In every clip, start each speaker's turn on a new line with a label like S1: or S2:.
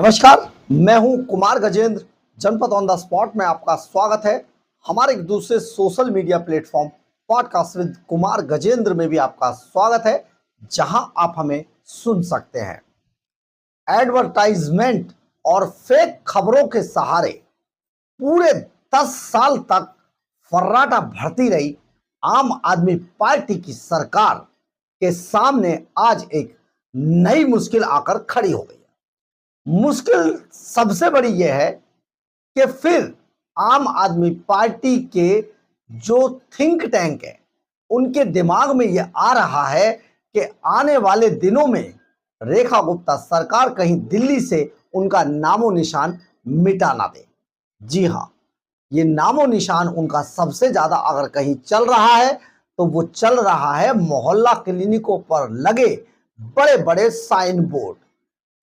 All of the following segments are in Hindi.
S1: नमस्कार, मैं हूं कुमार गजेंद्र। जनपद ऑन द स्पॉट में आपका स्वागत है। हमारे एक दूसरे social media platform podcast with Kumar Gajendra में भी आपका स्वागत है, जहां आप हमें सुन सकते हैं। एडवर्टाइजमेंट और फेक खबरों के सहारे पूरे 10 साल तक फर्राटा भरती रही आम आदमी पार्टी की सरकार के सामने आज एक नई मुश्किल आकर खड़ी हो गई है। मुश्किल सबसे बड़ी यह है कि फिर आम आदमी पार्टी के जो थिंक टैंक है उनके दिमाग में यह आ रहा है कि आने वाले दिनों में रेखा गुप्ता सरकार कहीं दिल्ली से उनका नामो निशान मिटा ना दे। जी हां, ये नामो निशान उनका सबसे ज्यादा अगर कहीं चल रहा है तो वो चल रहा है मोहल्ला क्लिनिकों पर लगे बड़े बड़े साइन बोर्ड।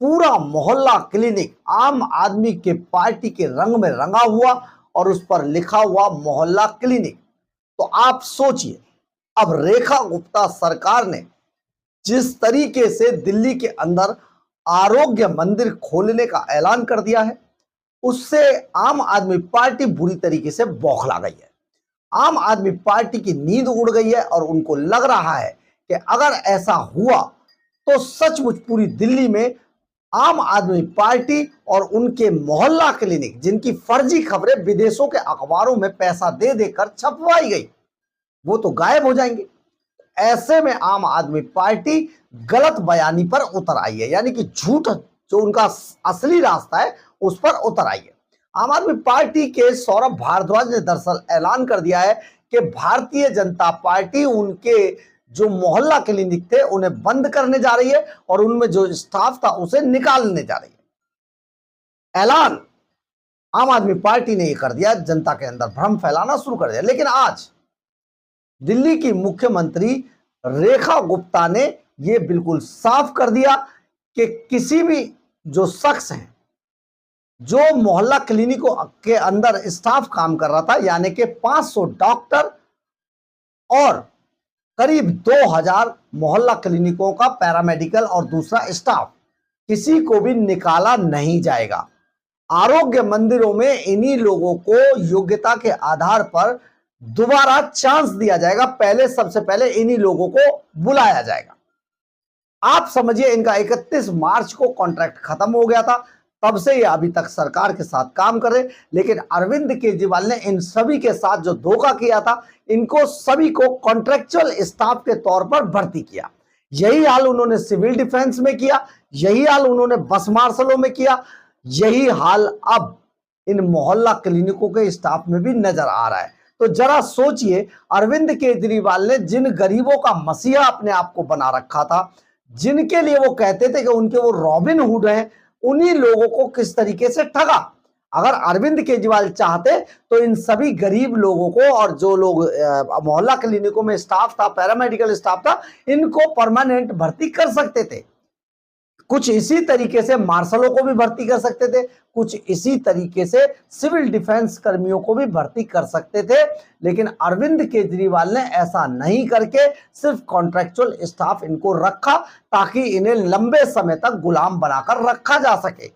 S1: पूरा मोहल्ला क्लिनिक आम आदमी के पार्टी के रंग में रंगा हुआ और उस पर लिखा हुआ मोहल्ला क्लिनिक। तो आप सोचिए, अब रेखा गुप्ता सरकार ने जिस तरीके से दिल्ली के अंदर आरोग्य मंदिर खोलने का ऐलान कर दिया है, उससे आम आदमी पार्टी बुरी तरीके से बौखला गई है। आम आदमी पार्टी की नींद उड़ गई है और उनको लग रहा है कि अगर ऐसा हुआ तो सचमुच पूरी दिल्ली में आम आदमी पार्टी और उनके मोहल्ला क्लिनिक, जिनकी फर्जी खबरें विदेशों के अखबारों में पैसा दे देकर छपवाई गई, वो तो गायब हो जाएंगे। ऐसे में आम आदमी पार्टी गलत बयानी पर उतर आई है, यानी कि झूठ जो उनका असली रास्ता है उस पर उतर आई है। आम आदमी पार्टी के सौरभ भारद्वाज ने दरअसल ऐलान कर दिया है कि भारतीय जनता पार्टी उनके जो मोहल्ला क्लिनिक थे उन्हें बंद करने जा रही है और उनमें जो स्टाफ था उसे निकालने जा रही है। ऐलान आम आदमी पार्टी ने यह कर दिया, जनता के अंदर भ्रम फैलाना शुरू कर दिया। लेकिन आज दिल्ली की मुख्यमंत्री रेखा गुप्ता ने यह बिल्कुल साफ कर दिया कि किसी भी जो शख्स हैं जो मोहल्ला क्लिनिकों के अंदर स्टाफ काम कर रहा था, यानी कि 500 डॉक्टर और करीब 2000 मोहल्ला क्लिनिकों का पैरामेडिकल और दूसरा स्टाफ, किसी को भी निकाला नहीं जाएगा। आरोग्य मंदिरों में इन्हीं लोगों को योग्यता के आधार पर दोबारा चांस दिया जाएगा। पहले सबसे पहले इन्हीं लोगों को बुलाया जाएगा। आप समझिए, इनका 31 मार्च को कॉन्ट्रैक्ट खत्म हो गया था, तब से ये अभी तक सरकार के साथ काम कर रहे। लेकिन अरविंद केजरीवाल ने इन सभी के साथ जो धोखा किया था, इनको सभी को कॉन्ट्रैक्चुअल स्टाफ के तौर पर भर्ती किया। यही हाल उन्होंने सिविल डिफेंस में किया, यही हाल उन्होंने बस मार्शलों में किया, यही हाल अब इन मोहल्ला क्लिनिकों के स्टाफ में भी नजर आ रहा है। तो जरा सोचिए, अरविंद केजरीवाल ने जिन गरीबों का मसीहा अपने आप को बना रखा था, जिनके लिए वो कहते थे कि उनके वो रॉबिन हुड हैं, उन्हीं लोगों को किस तरीके से ठगा। अगर अरविंद केजरीवाल चाहते तो इन सभी गरीब लोगों को और जो लोग मोहल्ला क्लिनिकों में स्टाफ था, पैरामेडिकल स्टाफ था, इनको परमानेंट भर्ती कर सकते थे। कुछ इसी तरीके से मार्शलों को भी भर्ती कर सकते थे, कुछ इसी तरीके से सिविल डिफेंस कर्मियों को भी भर्ती कर सकते थे। लेकिन अरविंद केजरीवाल ने ऐसा नहीं करके सिर्फ कॉन्ट्रैक्चुअल स्टाफ इनको रखा, ताकि इन्हें लंबे समय तक गुलाम बनाकर रखा जा सके।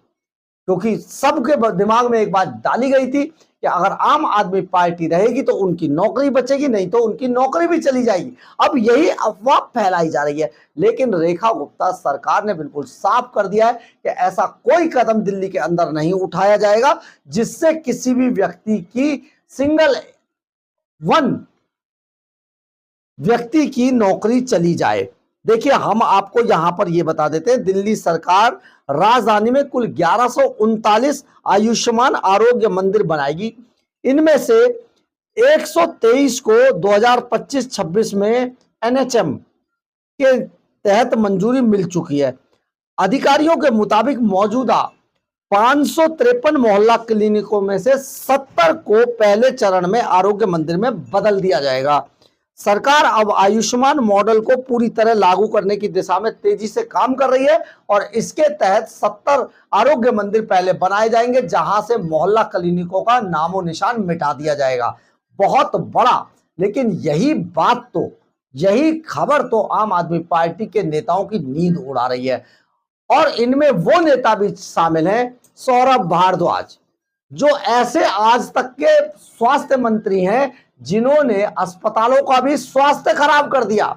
S1: क्योंकि सबके दिमाग में एक बात डाली गई थी कि अगर आम आदमी पार्टी रहेगी तो उनकी नौकरी बचेगी, नहीं तो उनकी नौकरी भी चली जाएगी। अब यही अफवाह फैलाई जा रही है। लेकिन रेखा गुप्ता सरकार ने बिल्कुल साफ कर दिया है कि ऐसा कोई कदम दिल्ली के अंदर नहीं उठाया जाएगा जिससे किसी भी व्यक्ति की सिंगल वन व्यक्ति की नौकरी चली जाए। देखिए, हम आपको यहां पर यह बता देते हैं, दिल्ली सरकार राजधानी में कुल 1139 आयुष्मान आरोग्य मंदिर बनाएगी। इनमें से 123 को 2025-26 में एनएचएम के तहत मंजूरी मिल चुकी है। अधिकारियों के मुताबिक मौजूदा 553 मोहल्ला क्लिनिकों में से 70 को पहले चरण में आरोग्य मंदिर में बदल दिया जाएगा। सरकार अब आयुष्मान मॉडल को पूरी तरह लागू करने की दिशा में तेजी से काम कर रही है और इसके तहत 70 आरोग्य मंदिर पहले बनाए जाएंगे, जहां से मोहल्ला क्लिनिकों का नामो निशान मिटा दिया जाएगा। बहुत बड़ा, लेकिन यही खबर तो आम आदमी पार्टी के नेताओं की नींद उड़ा रही है। और इनमें वो नेता भी शामिल हैं सौरभ भारद्वाज, जो ऐसे आज तक के स्वास्थ्य मंत्री हैं जिन्होंने अस्पतालों का भी स्वास्थ्य खराब कर दिया।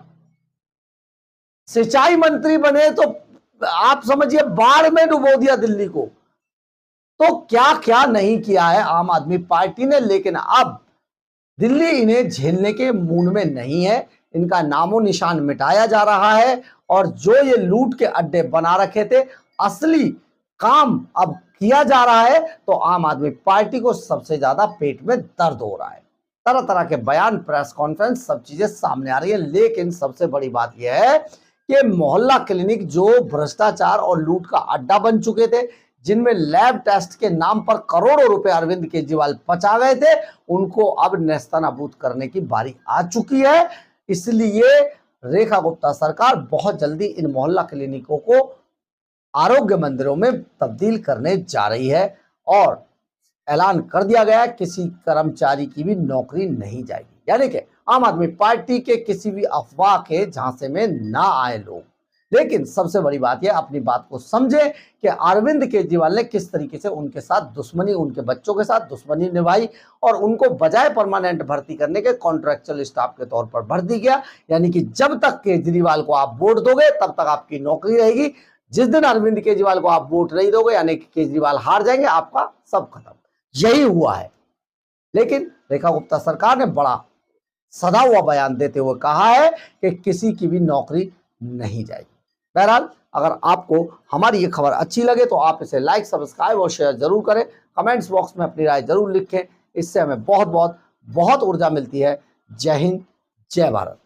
S1: सिंचाई मंत्री बने तो आप समझिए बाढ़ में डुबो दिया दिल्ली को। तो क्या क्या नहीं किया है आम आदमी पार्टी ने, लेकिन अब दिल्ली इन्हें झेलने के मूड में नहीं है। इनका नामो निशान मिटाया जा रहा है और जो ये लूट के अड्डे बना रखे थे, असली काम अब किया जा रहा है। तो आम आदमी पार्टी को सबसे ज्यादा पेट में दर्द हो रहा है। तरह तरह के बयान, प्रेस कॉन्फ्रेंस, सब चीजें सामने आ रही है। लेकिन सबसे बड़ी बात यह है कि मोहल्ला क्लिनिक जो भ्रष्टाचार और लूट का अड्डा बन चुके थे, जिनमें लैब टेस्ट के नाम पर करोड़ों रुपए अरविंद केजरीवाल पचा गए थे, उनको अब नेस्तनाबूद करने की बारी आ चुकी है। इसलिए रेखा गुप्ता सरकार बहुत जल्दी इन मोहल्ला क्लिनिकों को आरोग्य मंदिरों में तब्दील करने जा रही है और ऐलान कर दिया गया है किसी कर्मचारी की भी नौकरी नहीं जाएगी। यानी कि आम आदमी पार्टी के किसी भी अफवाह के झांसे में ना आए लोग। लेकिन सबसे बड़ी बात यह, अपनी बात को समझे कि अरविंद केजरीवाल ने किस तरीके से उनके साथ दुश्मनी, उनके बच्चों के साथ दुश्मनी निभाई और उनको बजाय परमानेंट भर्ती करने के कॉन्ट्रैक्चुअल स्टाफ के तौर पर भर्ती किया। यानी कि जब तक केजरीवाल को आप वोट दोगे तब तक आपकी नौकरी रहेगी। जिस दिन अरविंद केजरीवाल को आप वोट नहीं दोगे, यानी कि केजरीवाल हार जाएंगे, आपका सब खत्म। यही हुआ है। लेकिन रेखा गुप्ता सरकार ने बड़ा सदा हुआ बयान देते हुए कहा है कि किसी की भी नौकरी नहीं जाएगी। बहरहाल, अगर आपको हमारी ये खबर अच्छी लगे तो आप इसे लाइक, सब्सक्राइब और शेयर जरूर करें। कमेंट्स बॉक्स में अपनी राय जरूर लिखें। इससे हमें बहुत बहुत बहुत ऊर्जा मिलती है। जय हिंद, जय भारत।